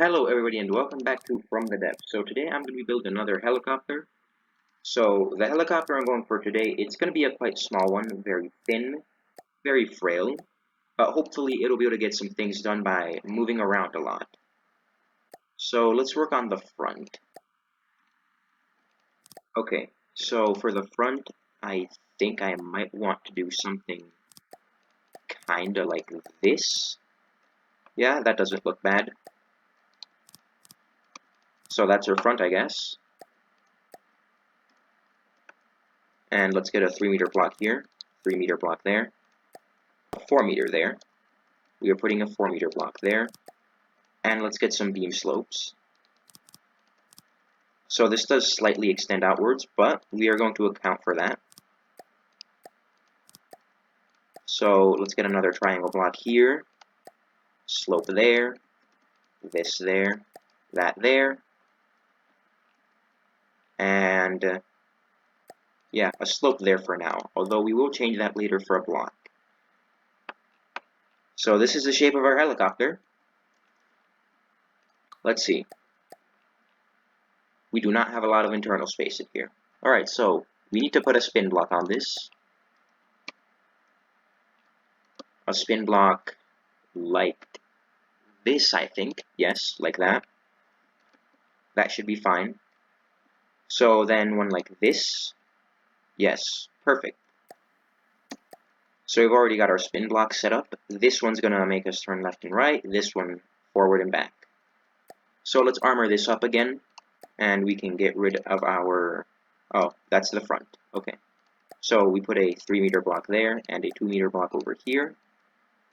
Hello everybody and welcome back to From the Depths. So today I'm going to be building another helicopter. So the helicopter I'm going for today, it's going to be a quite small one, very thin, very frail. But hopefully it'll be able to get some things done by moving around a lot. So let's work on the front. Okay, so for the front, I think I might want to do something kinda like this. Yeah, that doesn't look bad. So that's our front, I guess. And let's get a 3-meter block here, 3-meter block there, a 4-meter there. We are putting a 4-meter block there. And let's get some beam slopes. So this does slightly extend outwards, but we are going to account for that. So let's get another triangle block here, slope there, this there, that there, and yeah, a slope there for now, although we will change that later for a block. So this is the shape of our helicopter. Let's see. We do not have a lot of internal space in here. Alright, so we need to put a spin block on this. A spin block like this, I think. Yes, like that. That should be fine. So then one like this. Yes, perfect. So we've already got our spin block set up. This one's going to make us turn left and right. This one forward and back. So let's armor this up again. And we can get rid of our... Oh, that's the front. Okay. So we put a 3-meter block there and a 2-meter block over here.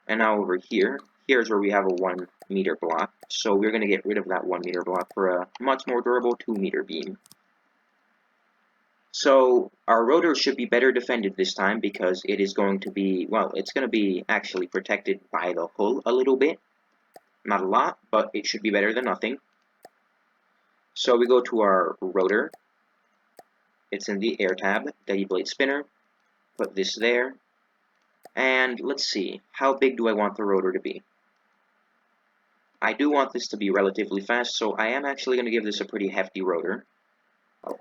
And now over here, here's where we have a 1-meter block. So we're going to get rid of that 1-meter block for a much more durable 2-meter beam. So our rotor should be better defended this time because it is going to be, well, it's going to be actually protected by the hull a little bit. Not a lot, but it should be better than nothing. So we go to our rotor. It's in the air tab, Dedi-blade spinner. Put this there. And let's see, how big do I want the rotor to be? I do want this to be relatively fast, so I am actually going to give this a pretty hefty rotor.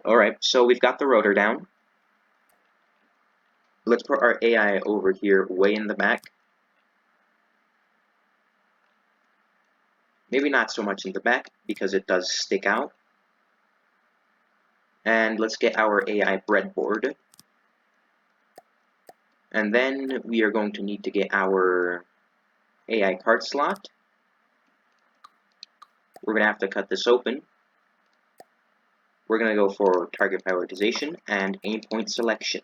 Alright, so we've got the rotor down. Let's put our AI over here way in the back. Maybe not so much in the back, because it does stick out. And let's get our AI breadboard. And then we are going to need to get our AI cart slot. We're going to have to cut this open. We're going to go for target prioritization and aim point selection.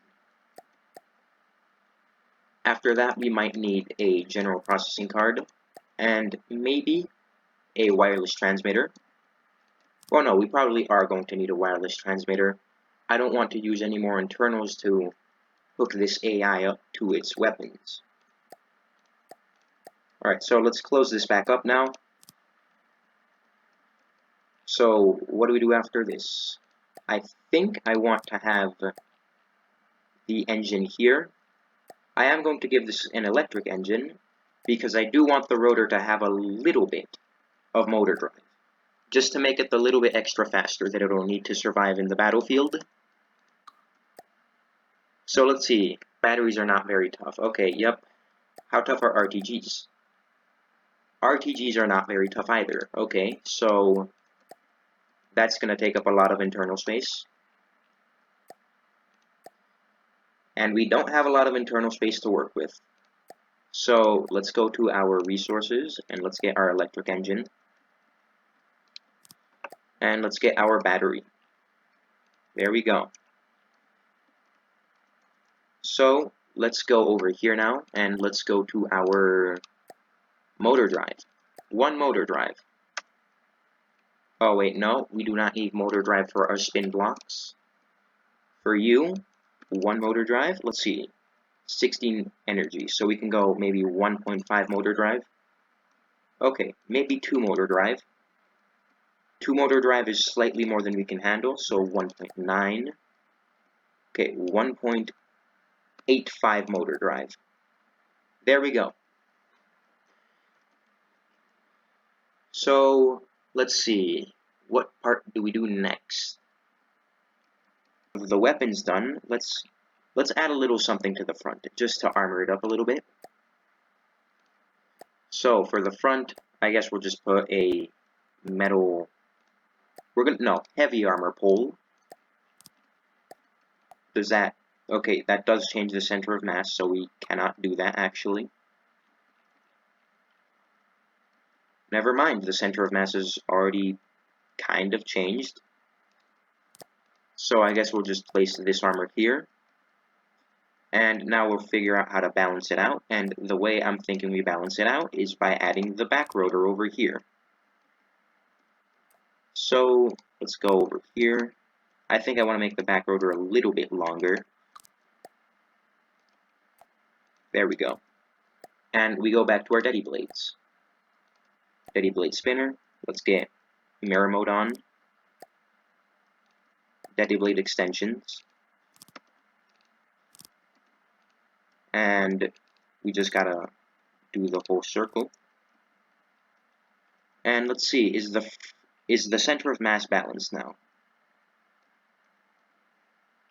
After that, we might need a general processing card and maybe a wireless transmitter. Well, no, we probably are going to need a wireless transmitter. I don't want to use any more internals to hook this AI up to its weapons. Alright, so let's close this back up now. So, what do we do after this? I think I want to have the engine here. I am going to give this an electric engine because I do want the rotor to have a little bit of motor drive, just to make it a little bit extra faster that it'll need to survive in the battlefield. So let's see, batteries are not very tough. Okay, yep. How tough are RTGs? RTGs are not very tough either. Okay, so that's going to take up a lot of internal space. And we don't have a lot of internal space to work with. So let's go to our resources and let's get our electric engine. And let's get our battery. There we go. So let's go over here now and let's go to our motor drive. One motor drive. Oh wait, no, we do not need motor drive for our spin blocks. For you, one motor drive. Let's see. 16 energy, so we can go maybe 1.5 motor drive. Okay, maybe 2 motor drive. 2 motor drive is slightly more than we can handle, so 1.9. Okay, 1.85 motor drive. There we go. So let's see. What part do we do next? The weapon's done. Let's add a little something to the front, just to armor it up a little bit. So for the front, I guess we'll just put a metal. Heavy armor pole. Does that? Okay, that does change the center of mass, so we cannot do that actually. Never mind, the center of mass is already kind of changed. So I guess we'll just place this armor here. And now we'll figure out how to balance it out. And the way I'm thinking we balance it out is by adding the back rotor over here. So let's go over here. I think I want to make the back rotor a little bit longer. There we go. And we go back to our Dedi-blades. Dedi-blade spinner. Let's get mirror mode on. Dedi-blade extensions. And we just gotta do the whole circle. And let's see, is the center of mass balanced now?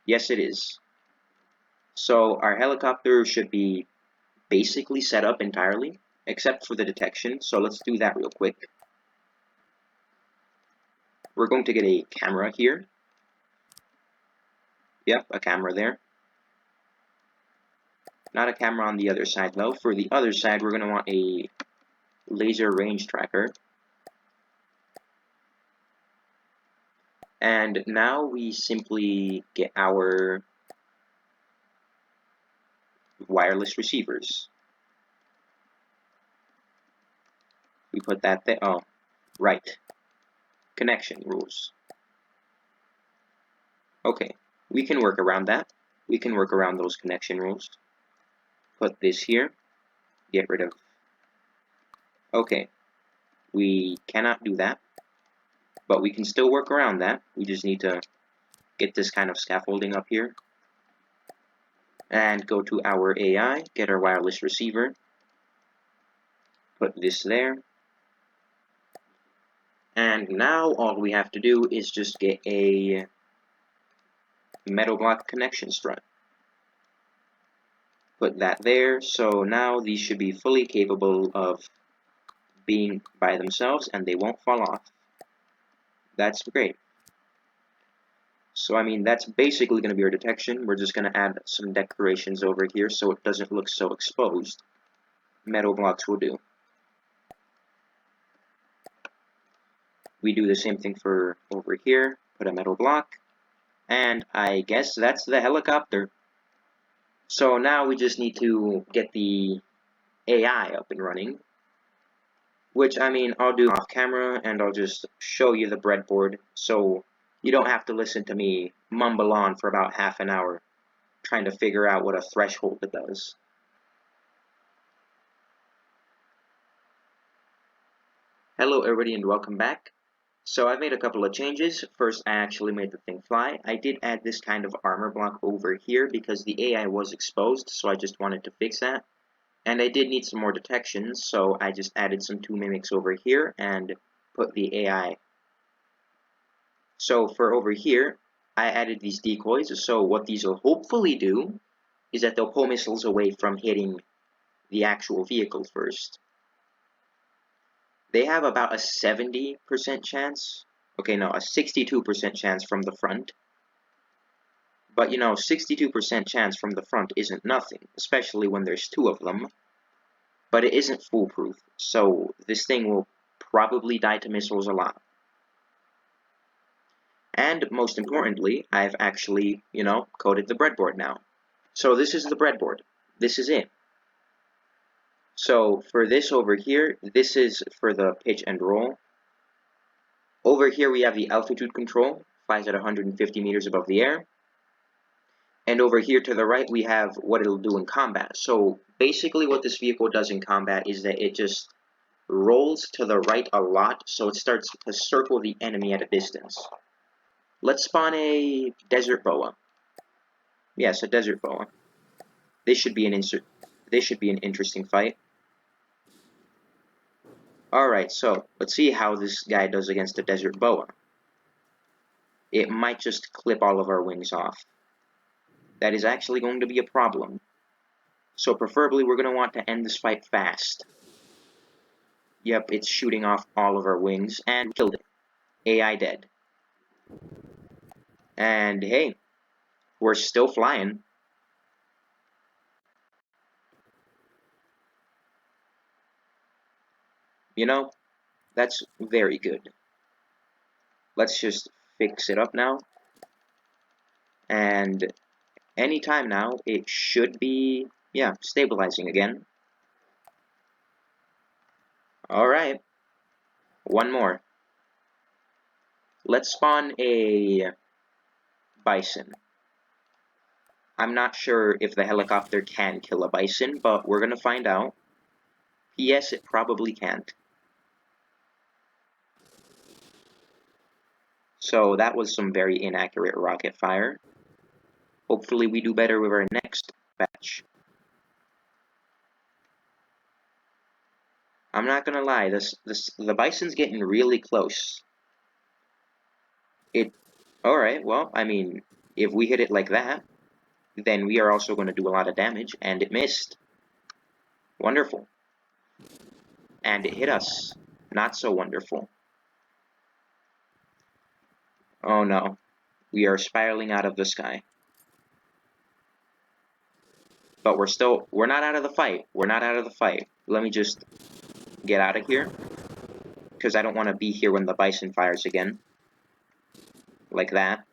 Yes, it is. So our helicopter should be basically set up entirely, except for the detection. So let's do that real quick. We're going to get a camera here. Yep, a camera there. Not a camera on the other side, though. For the other side, we're going to want a laser range tracker. And now we simply get our wireless receivers. We put that there. Oh, right. Connection rules. Okay, we can work around that. We can work around those connection rules. Put this here. Get rid of... Okay, we cannot do that. But we can still work around that. We just need to get this kind of scaffolding up here. And go to our AI, get our wireless receiver. Put this there. And now all we have to do is just get a metal block connection strut. Put that there. So now these should be fully capable of being by themselves and they won't fall off. That's great. So I mean, that's basically going to be our detection. We're just going to add some decorations over here so it doesn't look so exposed. Metal blocks will do. We do the same thing for over here. Put a metal block. And I guess that's the helicopter. So now we just need to get the AI up and running. Which, I mean, I'll do off camera and I'll just show you the breadboard. So you don't have to listen to me mumble on for about half an hour trying to figure out what a threshold does. Hello everybody and welcome back. So I've made a couple of changes. First, I actually made the thing fly. I did add this kind of armor block over here because the AI was exposed, so I just wanted to fix that. And I did need some more detections, so I just added some 2 mimics over here and put the AI. So for over here, I added these decoys, so what these will hopefully do is that they'll pull missiles away from hitting the actual vehicle first. They have about a 70% chance. Okay, no, a 62% chance from the front. But, you know, 62% chance from the front isn't nothing, especially when there's 2 of them. But it isn't foolproof, so this thing will probably die to missiles a lot. And, most importantly, I've actually, you know, coded the breadboard now. So this is the breadboard. This is it. So for this over here, this is for the pitch and roll. Over here we have the altitude control, flies at 150 meters above the air. And over here to the right we have what it'll do in combat. So basically what this vehicle does in combat is that it just rolls to the right a lot, so it starts to circle the enemy at a distance. Let's spawn a desert boa. Yes, a desert boa. This should be an interesting fight. Alright, so let's see how this guy does against a desert boa. It might just clip all of our wings off. That is actually going to be a problem. So preferably we're going to want to end this fight fast. Yep, it's shooting off all of our wings, and killed it. AI dead. And hey, we're still flying. You know, that's very good. Let's just fix it up now. And anytime now, it should be, yeah, stabilizing again. Alright. One more. Let's spawn a bison. I'm not sure if the helicopter can kill a bison, but we're gonna find out. Yes, it probably can't. So that was some very inaccurate rocket fire. Hopefully we do better with our next batch. I'm not gonna lie, the bison's getting really close. Alright, well, I mean, if we hit it like that, then we are also going to do a lot of damage, and it missed. Wonderful. And it hit us. Not so wonderful. Oh no. We are spiraling out of the sky. But we're not out of the fight. We're not out of the fight. Let me just get out of here. Because I don't want to be here when the bison fires again. Like that.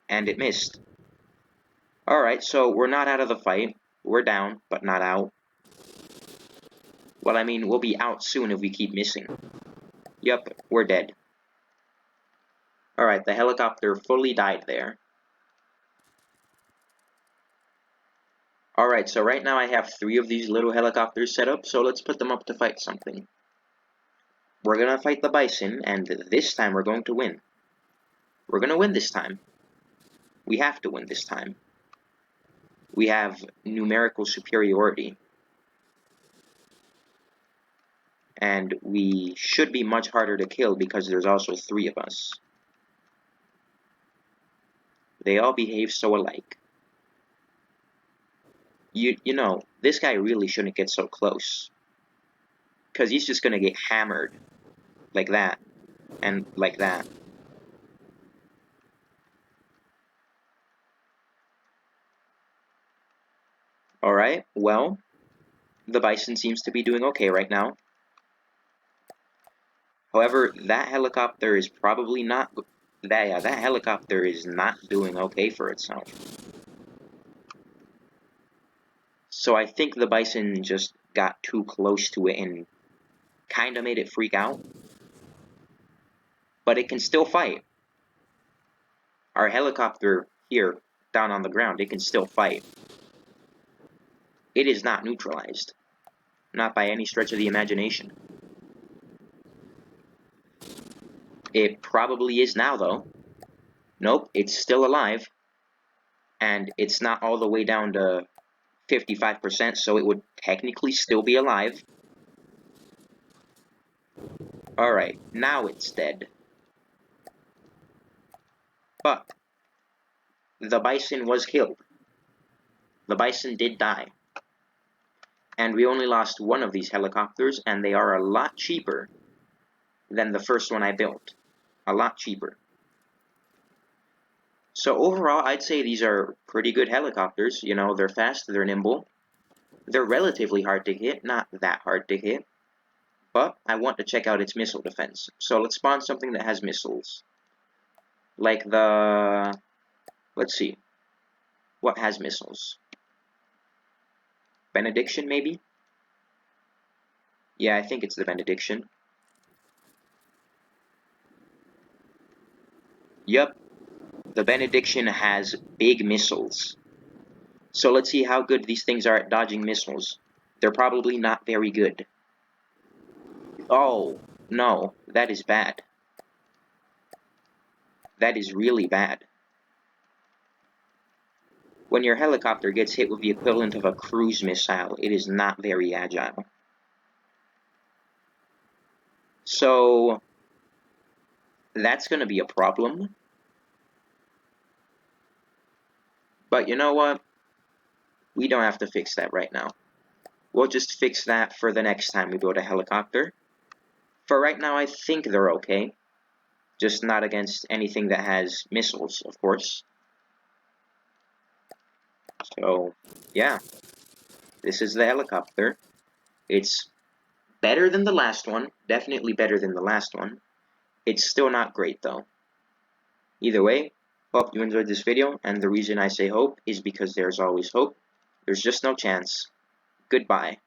And it missed. Alright, so we're not out of the fight. We're down, but not out. Well, I mean, we'll be out soon if we keep missing. Yup, we're dead. Alright, the helicopter fully died there. Alright, so right now I have 3 of these little helicopters set up, so let's put them up to fight something. We're gonna fight the bison, and this time we're going to win. We're gonna win this time. We have to win this time. We have numerical superiority. And we should be much harder to kill because there's also 3 of us. They all behave so alike. You know, this guy really shouldn't get so close. Because he's just gonna get hammered. Like that. And like that. Alright, well, the bison seems to be doing okay right now. However, that helicopter is probably not... that helicopter is not doing okay for itself. So I think the bison just got too close to it and kinda made it freak out. But it can still fight. Our helicopter here, down on the ground, it can still fight. It is not neutralized. Not by any stretch of the imagination. It probably is now, though. Nope, it's still alive. And it's not all the way down to 55%, so it would technically still be alive. Alright, now it's dead. But the bison was killed. The bison did die. And we only lost 1 of these helicopters, and they are a lot cheaper than the first one I built. A lot cheaper. So overall, I'd say these are pretty good helicopters. You know, they're fast, they're nimble. They're relatively hard to hit, not that hard to hit. But I want to check out its missile defense. So let's spawn something that has missiles. Like the... let's see. What has missiles? Benediction, maybe? Yeah, I think it's the Benediction. Yup. The Benediction has big missiles. So let's see how good these things are at dodging missiles. They're probably not very good. Oh, no. That is bad. That is really bad. When your helicopter gets hit with the equivalent of a cruise missile, it is not very agile. So that's going to be a problem. But you know what? We don't have to fix that right now. We'll just fix that for the next time we build a helicopter. For right now, I think they're okay. Just not against anything that has missiles, of course. So, yeah. This is the helicopter. It's better than the last one. Definitely better than the last one. It's still not great, though. Either way, hope you enjoyed this video, and the reason I say hope is because there's always hope. There's just no chance. Goodbye.